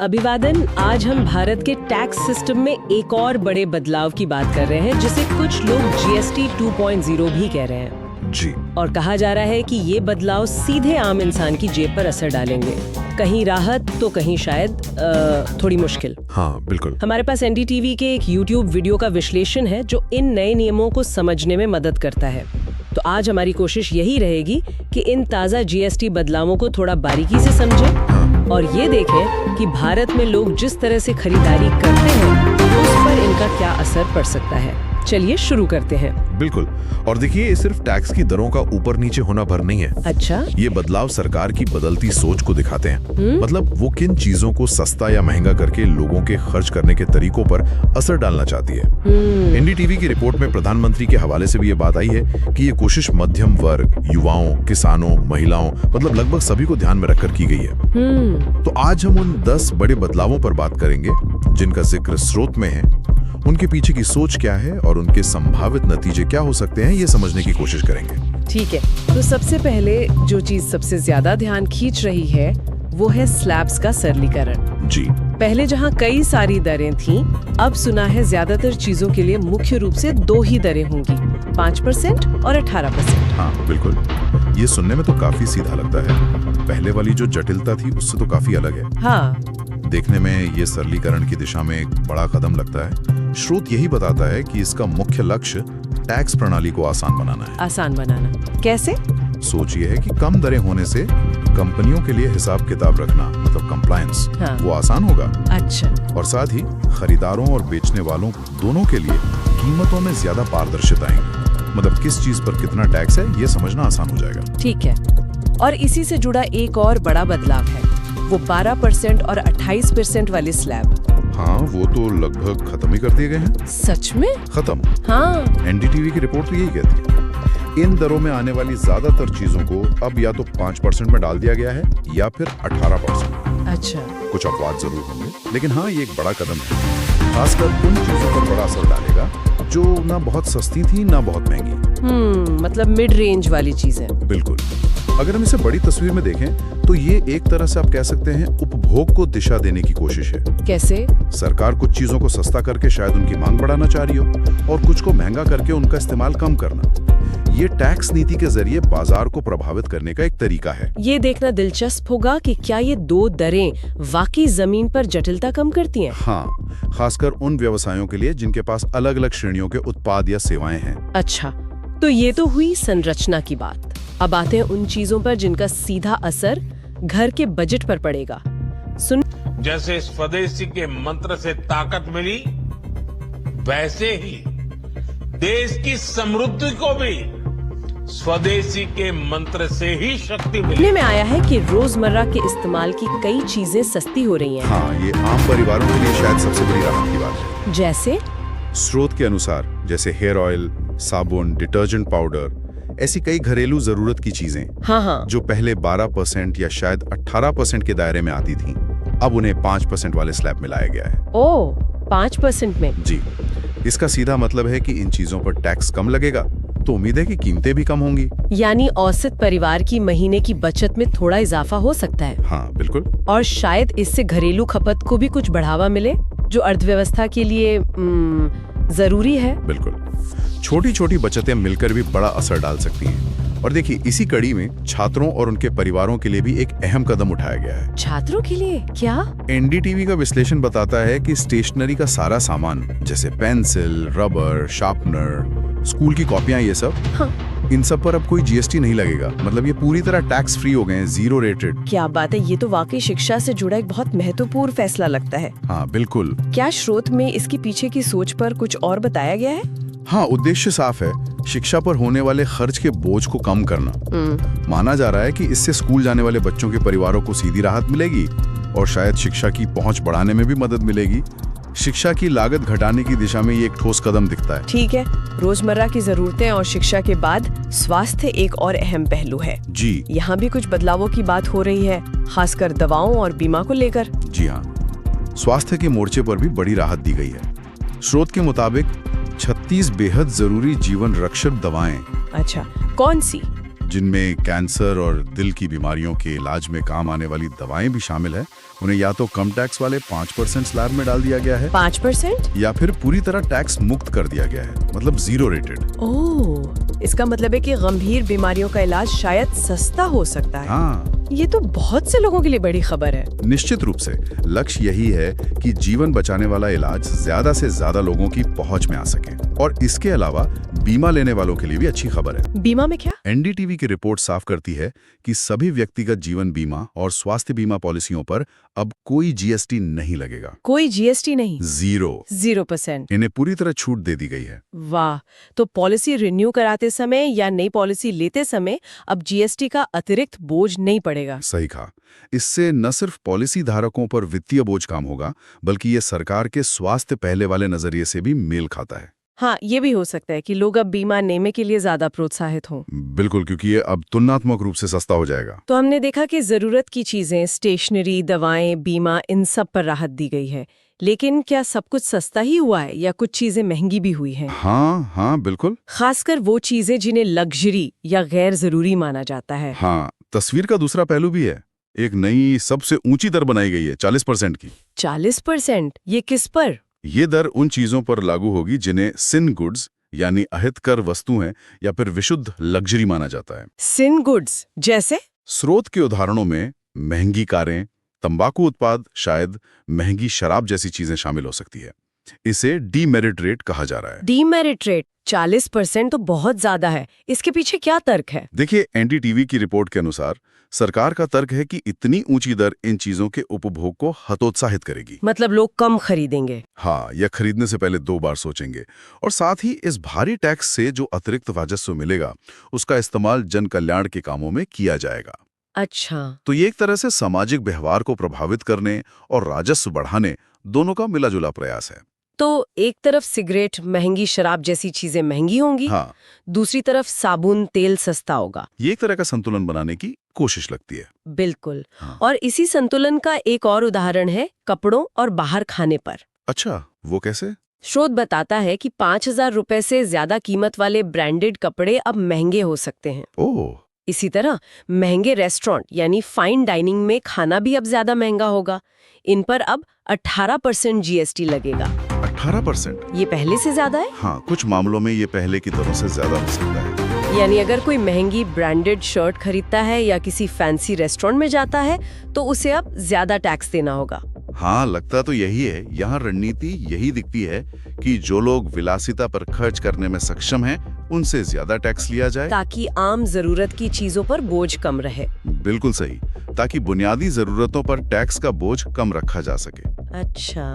अभिवादन। आज हम भारत के टैक्स सिस्टम में एक और बड़े बदलाव की बात कर रहे हैं, जिसे कुछ लोग जीएसटी 2.0 भी कह रहे हैं। जी। और कहा जा रहा है कि ये बदलाव सीधे आम इंसान की जेब पर असर डालेंगे, कहीं राहत तो कहीं शायद थोड़ी मुश्किल। हाँ बिल्कुल। हमारे पास एनडीटीवी के एक यूट्यूब वीडियो का विश्लेषण है जो इन नए नियमों को समझने में मदद करता है। तो आज हमारी कोशिश यही रहेगी कि इन ताज़ा जीएसटी बदलावों को थोड़ा बारीकी से समझें और ये देखें कि भारत में लोग जिस तरह से खरीदारी करते हैं उस पर इनका क्या असर पड़ सकता है। चलिए शुरू करते हैं। बिल्कुल। और देखिए, ये सिर्फ टैक्स की दरों का ऊपर नीचे होना भर नहीं है। अच्छा। ये बदलाव सरकार की बदलती सोच को दिखाते हैं। मतलब वो किन चीजों को सस्ता या महंगा करके लोगों के खर्च करने के तरीकों पर असर डालना चाहती है। एनडीटीवी की रिपोर्ट में प्रधानमंत्री के हवाले से भी ये बात आई है कि ये कोशिश मध्यम वर्ग, युवाओं, किसानों, महिलाओं, मतलब लगभग सभी को ध्यान में रखकर की गई है। तो आज हम उन 10 बड़े बदलावों पर बात करेंगे जिनका जिक्र स्रोत में है, उनके पीछे की सोच क्या है और उनके संभावित नतीजे क्या हो सकते हैं, ये समझने की कोशिश करेंगे। ठीक है, तो सबसे पहले जो चीज सबसे ज्यादा ध्यान खींच रही है वो है स्लैब्स का सरलीकरण। जी। पहले जहां कई सारी दरें थीं, अब सुना है ज्यादातर चीजों के लिए मुख्य रूप से 2 ही दरें होंगी, 5% और 18%। हाँ बिल्कुल। ये सुनने में तो काफी सीधा लगता है। पहले वाली जो जटिलता थी उससे तो काफी अलग है। हाँ। देखने में ये सरलीकरण की दिशा में एक बड़ा कदम लगता है। स्रोत यही बताता है कि इसका मुख्य लक्ष्य टैक्स प्रणाली को आसान बनाना है। आसान बनाना कैसे? सोच ये है कि कम दरें होने से कंपनियों के लिए हिसाब किताब रखना, मतलब कंप्लायंस, हाँ। वो आसान होगा। अच्छा। और साथ ही खरीदारों और बेचने वालों दोनों के लिए कीमतों में ज्यादा पारदर्शिता आएगी। मतलब किस चीज पर कितना टैक्स है ये समझना आसान हो जाएगा। ठीक है। और इसी से जुड़ा एक और बड़ा बदलाव है, वो 12% और 28% वाले स्लैब। हाँ, वो तो लगभग खत्म ही कर दिए गए हैं। सच में? खत्म। हाँ। एनडीटीवी की रिपोर्ट तो यही कहती है। इन दरों में आने वाली ज्यादातर चीजों को अब या तो 5% में डाल दिया गया है या फिर 18%। अच्छा। कुछ अपवाद जरूर होंगे, लेकिन हाँ, ये एक बड़ा कदम है। खासकर उन चीजों पर बड़ा असर डालेगा जो ना बहुत सस्ती थी ना बहुत महंगी। मतलब मिड रेंज वाली चीजें। बिल्कुल। अगर हम इसे बड़ी तस्वीर में देखें तो ये एक तरह से आप कह सकते हैं उपभोग को दिशा देने की कोशिश है। कैसे? सरकार कुछ चीजों को सस्ता करके शायद उनकी मांग बढ़ाना चाह रही हो और कुछ को महंगा करके उनका इस्तेमाल कम करना। ये टैक्स नीति के जरिए बाजार को प्रभावित करने का एक तरीका है। ये देखना दिलचस्प होगा कि क्या ये 2 दरें वाकई जमीन पर जटिलता कम करती हैं। हाँ, खासकर उन व्यवसायों के लिए जिनके पास अलग अलग श्रेणियों के उत्पाद या सेवाएं हैं। अच्छा, तो ये तो हुई संरचना की बात। अब आते हैं उन चीजों पर जिनका सीधा असर घर के बजट पर पड़ेगा। सुन, जैसे स्वदेशी के मंत्र से ताकत मिली, वैसे ही देश की समृद्धि को भी स्वदेशी के मंत्र से ही शक्ति मिली। सुनने में आया है कि रोजमर्रा के इस्तेमाल की कई चीजें सस्ती हो रही हैं। हाँ, ये आम परिवारों के लिए शायद सबसे बड़ी राहत की बात है। जैसे? स्रोत के अनुसार जैसे हेयर ऑयल, साबुन, डिटर्जेंट पाउडर, ऐसी कई घरेलू जरूरत की चीजें, हाँ, जो पहले 12% या शायद 18% के दायरे में आती थीं, अब उन्हें 5% वाले स्लैब में लाया गया है। ओह, 5% में? जी। इसका सीधा मतलब है कि इन चीजों पर टैक्स कम लगेगा, तो उम्मीद है कि कीमतें भी कम होंगी। यानी औसत परिवार की महीने की बचत में थोड़ा इजाफा हो सकता है। हाँ बिल्कुल। और शायद इससे घरेलू खपत को भी कुछ बढ़ावा मिले, जो अर्थव्यवस्था के लिए जरूरी है। बिल्कुल। छोटी छोटी बचतें मिलकर भी बड़ा असर डाल सकती हैं। और देखिए, इसी कड़ी में छात्रों और उनके परिवारों के लिए भी एक अहम कदम उठाया गया है। छात्रों के लिए क्या? एनडीटीवी का विश्लेषण बताता है कि स्टेशनरी का सारा सामान, जैसे पेंसिल, रबर, शार्पनर, स्कूल की कॉपियां, ये सब, हाँ। इन सब पर अब कोई जीएसटी नहीं लगेगा। मतलब ये पूरी तरह टैक्स फ्री हो गए हैं, 0 रेटेड। क्या बात है, ये तो वाकई शिक्षा से जुड़ा एक बहुत महत्वपूर्ण फैसला लगता है। हाँ बिल्कुल। क्या स्रोत में इसके पीछे की सोच पर कुछ और बताया गया है? हाँ, उद्देश्य साफ है, शिक्षा पर होने वाले खर्च के बोझ को कम करना। माना जा रहा है कि इससे स्कूल जाने वाले बच्चों के परिवारों को सीधी राहत मिलेगी और शायद शिक्षा की पहुंच बढ़ाने में भी मदद मिलेगी। शिक्षा की लागत घटाने की दिशा में ये एक ठोस कदम दिखता है। ठीक है। रोजमर्रा की जरूरतें और शिक्षा के बाद स्वास्थ्य एक और अहम पहलू है। जी। यहाँ भी कुछ बदलावों की बात हो रही है, खासकर दवाओं और बीमा को लेकर। जी हाँ, स्वास्थ्य के मोर्चे पर भी बड़ी राहत दी गई है। स्रोत के मुताबिक 36 बेहद जरूरी जीवन रक्षक दवाएं। अच्छा, कौन सी? जिनमें कैंसर और दिल की बीमारियों के इलाज में काम आने वाली दवाएं भी शामिल है, उन्हें या तो कम टैक्स वाले 5% स्लैब में डाल दिया गया है 5%? या फिर पूरी तरह टैक्स मुक्त कर दिया गया है, मतलब जीरो रेटेड। ओह, इसका मतलब है कि गंभीर बीमारियों का इलाज शायद सस्ता हो सकता है। हाँ, ये तो बहुत से लोगों के लिए बड़ी खबर है। निश्चित रूप से लक्ष्य यही है कि जीवन बचाने वाला इलाज ज्यादा से ज्यादा लोगों की पहुंच में आ सके। और इसके अलावा बीमा लेने वालों के लिए भी अच्छी खबर है। बीमा में क्या? एनडीटीवी की रिपोर्ट साफ करती है कि सभी व्यक्तिगत जीवन बीमा और स्वास्थ्य बीमा पॉलिसियों पर अब कोई जीएसटी नहीं लगेगा। कोई जीएसटी नहीं? 0%। इन्हें पूरी तरह छूट दे दी गई है। वाह, तो पॉलिसी रिन्यू कराते समय या नई पॉलिसी लेते समय अब जीएसटी का अतिरिक्त बोझ नहीं पड़ेगा। सही कहा। इससे न सिर्फ पॉलिसी धारकों पर वित्तीय बोझ कम होगा, बल्कि ये सरकार के स्वास्थ्य पहले वाले नजरिए से भी मेल खाता है। हाँ, ये भी हो सकता है कि लोग अब बीमा लेने के लिए ज्यादा प्रोत्साहित हों। बिल्कुल, क्योंकि ये अब तुलनात्मक रूप से सस्ता हो जाएगा। तो हमने देखा कि जरूरत की चीजें, स्टेशनरी, दवाएं, बीमा, इन सब पर राहत दी गई है। लेकिन क्या सब कुछ सस्ता ही हुआ है या कुछ चीजें महंगी भी हुई हैं? हाँ, बिल्कुल। खासकर वो चीजें जिन्हें लग्जरी या गैर जरूरी माना जाता है। हाँ, तस्वीर का दूसरा पहलू भी है। एक नई सबसे ऊंची दर बनाई गई है 40% की। 40%? ये किस पर? ये दर उन चीजों पर लागू होगी जिन्हें सिन गुड्स यानी अहितकर वस्तु हैं या फिर विशुद्ध लग्जरी माना जाता है। सिन गुड्स जैसे? स्रोत के उदाहरणों में महंगी कारें, तंबाकू उत्पाद, शायद महंगी शराब जैसी चीजें शामिल हो सकती है। इसे डीमेरिट रेट कहा जा रहा है। डीमेरिट रेट 40% तो बहुत ज्यादा है। इसके पीछे क्या तर्क है? देखिए, एनडीटीवी की रिपोर्ट के अनुसार सरकार का तर्क है कि इतनी ऊंची दर इन चीजों के उपभोग को हतोत्साहित करेगी। मतलब लोग कम खरीदेंगे? हाँ, या खरीदने से पहले 2 बार सोचेंगे। और साथ ही इस भारी टैक्स से जो अतिरिक्त राजस्व मिलेगा, उसका इस्तेमाल जन कल्याण के कामों में किया जाएगा। अच्छा, तो ये एक तरह से सामाजिक व्यवहार को प्रभावित करने और राजस्व बढ़ाने दोनों का मिलाजुला प्रयास है। तो एक तरफ सिगरेट, महंगी शराब जैसी चीजें महंगी होंगी, हाँ, दूसरी तरफ साबुन, तेल सस्ता होगा। ये एक तरह का संतुलन बनाने की कोशिश लगती है। बिल्कुल। हाँ। और इसी संतुलन का एक और उदाहरण है कपड़ों और बाहर खाने पर। अच्छा, वो कैसे? स्रोत बताता है कि 5,000 रुपए से ज्यादा कीमत वाले ब्रांडेड कपड़े अब महंगे हो सकते हैं। ओह, इसी तरह महंगे रेस्टोरेंट यानी फाइन डाइनिंग में खाना भी अब ज्यादा महंगा होगा। इन पर अब 18% जीएसटी लगेगा। 18%? ये पहले से ज्यादा है। हाँ, कुछ मामलों में ये पहले की दरों से ज्यादा हो सकता है। यानी अगर कोई महंगी ब्रांडेड शर्ट खरीदता है या किसी फैंसी रेस्टोरेंट में जाता है तो उसे अब ज्यादा टैक्स देना होगा। हाँ, लगता तो यही है। यहाँ रणनीति यही दिखती है कि जो लोग विलासिता पर खर्च करने में सक्षम हैं, उनसे ज्यादा टैक्स लिया जाए, ताकि आम जरूरत की चीजों पर बोझ कम रहे। बिल्कुल सही, ताकि बुनियादी जरूरतों पर टैक्स का बोझ कम रखा जा सके। अच्छा,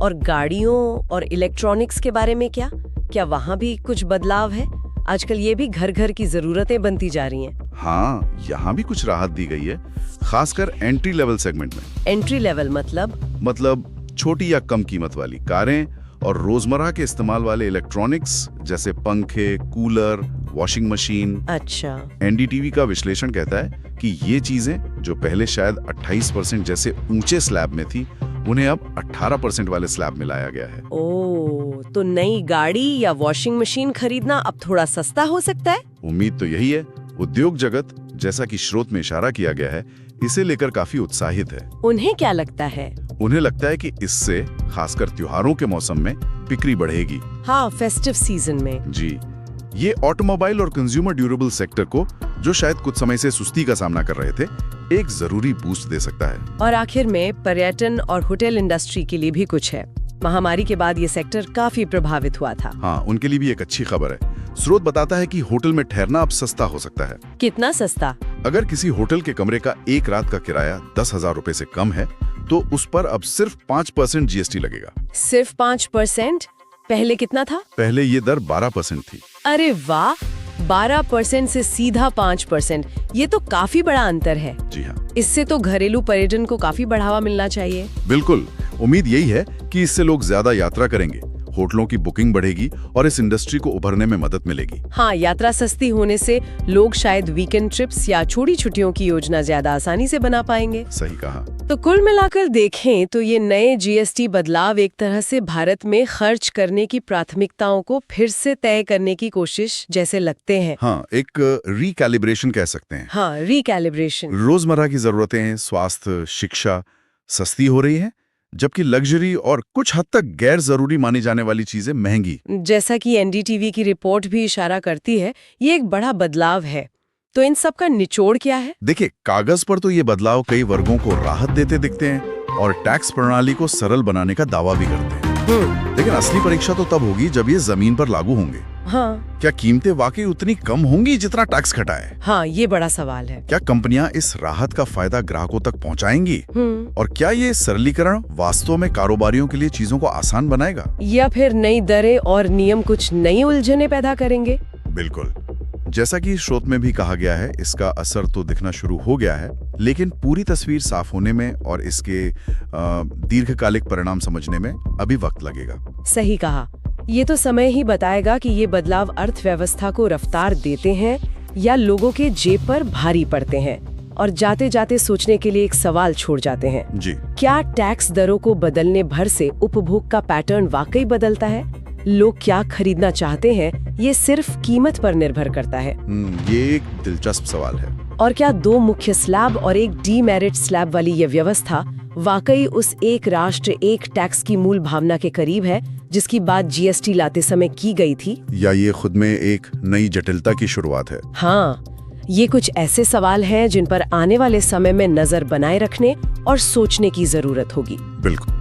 और गाड़ियों और इलेक्ट्रॉनिक्स के बारे में क्या वहाँ भी कुछ बदलाव है? आजकल ये भी घर घर की जरूरतें बनती जा रही हैं। हाँ, यहाँ भी कुछ राहत दी गई है, खासकर एंट्री लेवल सेगमेंट में। एंट्री लेवल मतलब छोटी या कम कीमत वाली कारें और रोजमर्रा के इस्तेमाल वाले इलेक्ट्रॉनिक्स जैसे पंखे, कूलर, वॉशिंग मशीन। अच्छा, एनडीटीवी का विश्लेषण कहता है कि ये चीजें जो पहले शायद 28% जैसे ऊंचे स्लैब में थी, उन्हें अब 18% वाले स्लैब में लाया गया है। ओह, तो नई गाड़ी या वॉशिंग मशीन खरीदना अब थोड़ा सस्ता हो सकता है? उम्मीद तो यही है। उद्योग जगत, जैसा कि स्रोत में इशारा किया गया है, इसे लेकर काफी उत्साहित है। उन्हें क्या लगता है? उन्हें लगता है कि इससे खासकर त्योहारों के मौसम में बिक्री बढ़ेगी। हाँ, फेस्टिव सीजन में। जी, ये ऑटोमोबाइल और कंज्यूमर ड्यूरेबल सेक्टर को, जो शायद कुछ समय से सुस्ती का सामना कर रहे थे, एक जरूरी बूस्ट दे सकता है। और आखिर में पर्यटन और होटल इंडस्ट्री के लिए भी कुछ है। महामारी के बाद ये सेक्टर काफी प्रभावित हुआ था। हाँ, उनके लिए भी एक अच्छी खबर है। स्रोत बताता है कि होटल में ठहरना अब सस्ता हो सकता है। कितना सस्ता? अगर किसी होटल के कमरे का एक रात का किराया 10,000 रुपए से कम है, तो उस पर अब सिर्फ 5% जीएसटी लगेगा। सिर्फ 5%? पहले कितना था? पहले ये दर 12% थी। अरे वाह, 12% से सीधा 5%। ये तो काफी बड़ा अंतर है। जी हाँ, इससे तो घरेलू पर्यटन को काफी बढ़ावा मिलना चाहिए। बिल्कुल। उम्मीद यही है कि इससे लोग ज्यादा यात्रा करेंगे होटलों की बुकिंग बढ़ेगी और इस इंडस्ट्री को उभरने में मदद मिलेगी। हाँ, यात्रा सस्ती होने से लोग शायद वीकेंड ट्रिप्स या छोटी छुट्टियों की योजना ज्यादा आसानी से बना पाएंगे। सही कहा। तो कुल मिलाकर देखें तो ये नए जीएसटी बदलाव एक तरह से भारत में खर्च करने की प्राथमिकताओं को फिर से तय करने की कोशिश जैसे लगते हैं। हाँ, एक रिकैलिब्रेशन कह सकते हैं। हाँ, रिकैलिब्रेशन। रोजमर्रा की जरूरतें, स्वास्थ्य, शिक्षा सस्ती हो रही हैं, जबकि लग्जरी और कुछ हद तक गैर जरूरी मानी जाने वाली चीजें महंगी। जैसा कि एनडीटीवी की रिपोर्ट भी इशारा करती है, ये एक बड़ा बदलाव है। तो इन सब का निचोड़ क्या है? देखिए, कागज पर तो ये बदलाव कई वर्गों को राहत देते दिखते हैं और टैक्स प्रणाली को सरल बनाने का दावा भी करते हैं। लेकिन असली परीक्षा तो तब होगी जब ये जमीन पर लागू होंगे। हाँ। क्या कीमतें वाकई उतनी कम होंगी जितना टैक्स घटा है? हाँ, ये बड़ा सवाल है। क्या कंपनियां इस राहत का फायदा ग्राहकों तक पहुंचाएंगी? और क्या ये सरलीकरण वास्तव में कारोबारियों के लिए चीजों को आसान बनाएगा? या फिर नई दरें और नियम कुछ नई उलझनें पैदा करेंगे? बिल्कुल। जैसा कि स्रोत में भी कहा गया है, इसका असर तो दिखना शुरू हो गया है, लेकिन पूरी तस्वीर साफ होने में और इसके दीर्घकालिक परिणाम समझने में अभी वक्त लगेगा। सही कहा। ये तो समय ही बताएगा कि ये बदलाव अर्थव्यवस्था को रफ्तार देते हैं या लोगों के जेब पर भारी पड़ते हैं और जाते जाते सोचने के लिए एक सवाल छोड़ जाते हैं। जी। क्या टैक्स दरों को बदलने भर से उपभोग का पैटर्न वाकई बदलता है? लोग क्या खरीदना चाहते हैं ये सिर्फ कीमत पर निर्भर करता है? ये एक दिलचस्प सवाल है। और क्या 2 मुख्य स्लैब और एक डीमेरिट स्लैब वाली ये व्यवस्था वाकई उस एक राष्ट्र एक टैक्स की मूल भावना के करीब है जिसकी बात जीएसटी लाते समय की गई थी? या ये खुद में एक नई जटिलता की शुरुआत है? हाँ, ये कुछ ऐसे सवाल हैं जिन पर आने वाले समय में नजर बनाए रखने और सोचने की जरूरत होगी। बिल्कुल।